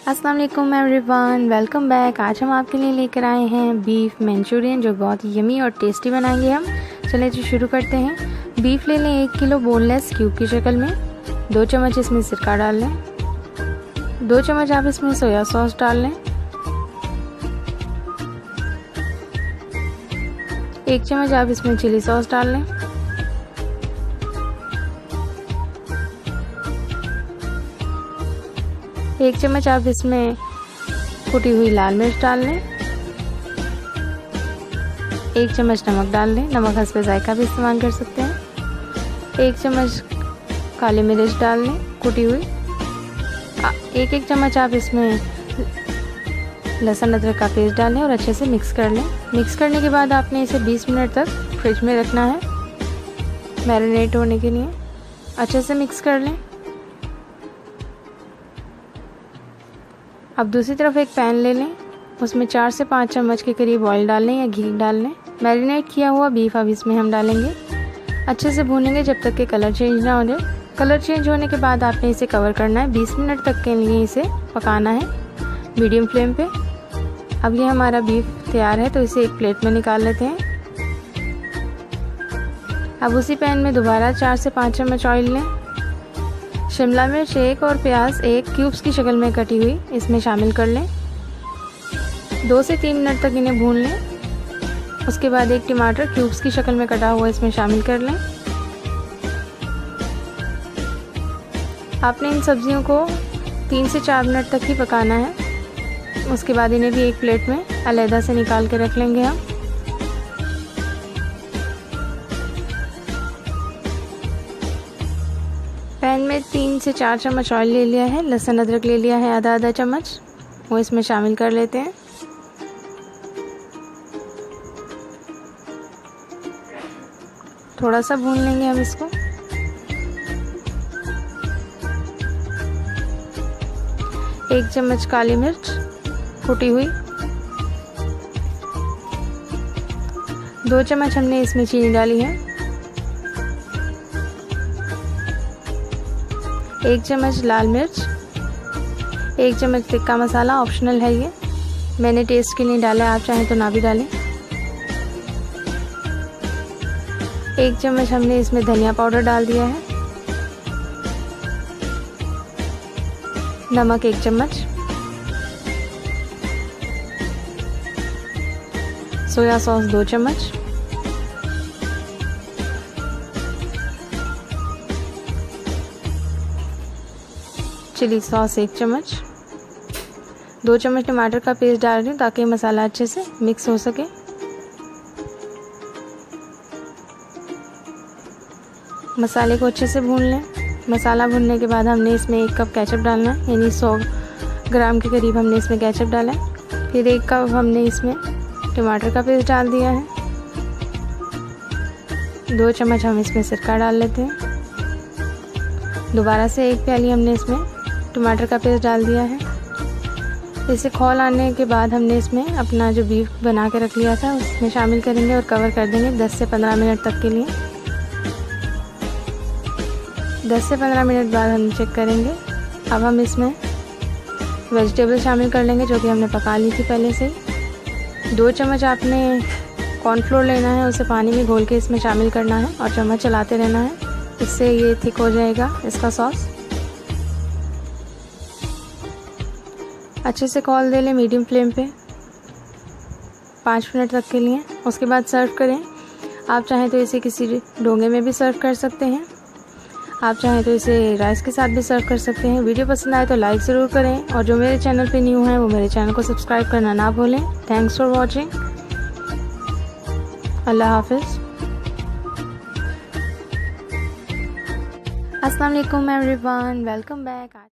अस्सलाम वालेकुम everyone, welcome back. आज हम आपके लिए लेकर आए हैं बीफ मंचूरियन, जो बहुत यमी और टेस्टी बनाएंगे हम। चलिए जी शुरू करते हैं। बीफ ले लें 1 किलो बोनलेस क्यूब की शक्ल में। 2 चम्मच इसमें सिरका डाल लें। 2 चम्मच आप इसमें सोया सॉस डाल लें। 1 चम्मच आप इसमें चिली सॉस डाल लें। 1 चम्मच आप इसमें कुटी हुई लाल मिर्च डाल लें। 1 चम्मच नमक डाल लें, नमक हस्बे जायका भी इस्तेमाल कर सकते हैं। 1 चम्मच काली मिर्च डाल लें कुटी हुई। 1 चम्मच आप इसमें लहसुन अदरक का पेस्ट डालें और अच्छे से मिक्स कर लें। मिक्स करने के बाद आपने इसे 20 मिनट तक फ्रिज में रखना है मैरिनेट होने के लिए। अच्छे से मिक्स कर लें। अब दूसरी तरफ एक पैन ले लें, उसमें 4 से 5 चम्मच के करीब ऑयल डाल लें या घी डाल लें। मैरिनेट किया हुआ बीफ अब इसमें हम डालेंगे। अच्छे से भूनेंगे जब तक कि कलर चेंज ना हो जाए। कलर चेंज होने के बाद आपने इसे कवर करना है। 20 मिनट तक के लिए इसे पकाना है मीडियम फ्लेम पे। अब ये हमारा बीफ तैयार है, तो इसे एक प्लेट में निकाल लेते हैं। अब उसी पैन में दोबारा 4 से 5 चम्मच ऑयल लें। शिमला मिर्च 1 और प्याज 1 क्यूब्स की शक्ल में कटी हुई इसमें शामिल कर लें। 2 से 3 मिनट तक इन्हें भून लें। उसके बाद 1 टमाटर क्यूब्स की शक्ल में कटा हुआ इसमें शामिल कर लें। आपने इन सब्जियों को 3 से 4 मिनट तक ही पकाना है। उसके बाद इन्हें भी एक प्लेट में अलहदा से निकाल के रख लेंगे हम। पैन में 3 से 4 चम्मच ऑयल ले लिया है। लहसुन अदरक ले लिया है आधा चम्मच, वो इसमें शामिल कर लेते हैं। थोड़ा सा भून लेंगे हम इसको। एक चम्मच काली मिर्च कुटी हुई। 2 चम्मच हमने इसमें चीनी डाली है। 1 चम्मच लाल मिर्च। 1 चम्मच टिक्का मसाला, ऑप्शनल है ये, मैंने टेस्ट के लिए डाला है, आप चाहें तो ना भी डालें। 1 चम्मच हमने इसमें धनिया पाउडर डाल दिया है। नमक 1 चम्मच। सोया सॉस 2 चम्मच। चिली सॉस 1 चम्मच। 2 चम्मच टमाटर का पेस्ट डाल रही हूँ ताकि मसाला अच्छे से मिक्स हो सके। मसाले को अच्छे से भून लें। मसाला भूनने के बाद हमने इसमें 1 कप केचप डालना है, यानी 100 ग्राम के करीब हमने इसमें केचप डाला है। फिर 1 कप हमने इसमें टमाटर का पेस्ट डाल दिया है। 2 चम्मच हम इसमें सिरका डाल लेते हैं। दोबारा से 1 प्याली हमने इसमें टमाटर का पेस्ट डाल दिया है। इसे खौल आने के बाद हमने इसमें अपना जो बीफ बना के रख लिया था उसमें शामिल करेंगे और कवर कर देंगे 10 से 15 मिनट तक के लिए। 10 से 15 मिनट बाद हम चेक करेंगे। अब हम इसमें वेजिटेबल शामिल कर लेंगे जो कि हमने पका ली थी पहले से ही। 2 चम्मच आपने कॉर्नफ्लोर लेना है, उसे पानी में घोल के इसमें शामिल करना है और चम्मच चलाते रहना है, इससे ये थिक हो जाएगा इसका सॉस। अच्छे से खौल दे लें मीडियम फ्लेम पे 5 मिनट तक के लिए। उसके बाद सर्व करें। आप चाहें तो इसे किसी डोंगे में भी सर्व कर सकते हैं। आप चाहें तो इसे राइस के साथ भी सर्व कर सकते हैं। वीडियो पसंद आए तो लाइक ज़रूर करें और जो मेरे चैनल पे न्यू हैं वो मेरे चैनल को सब्सक्राइब करना ना भूलें। Thanks for watching. अल्लाह हाफिज़। अस्सलाम वालेकुम एवरीवन, वेलकम बैक।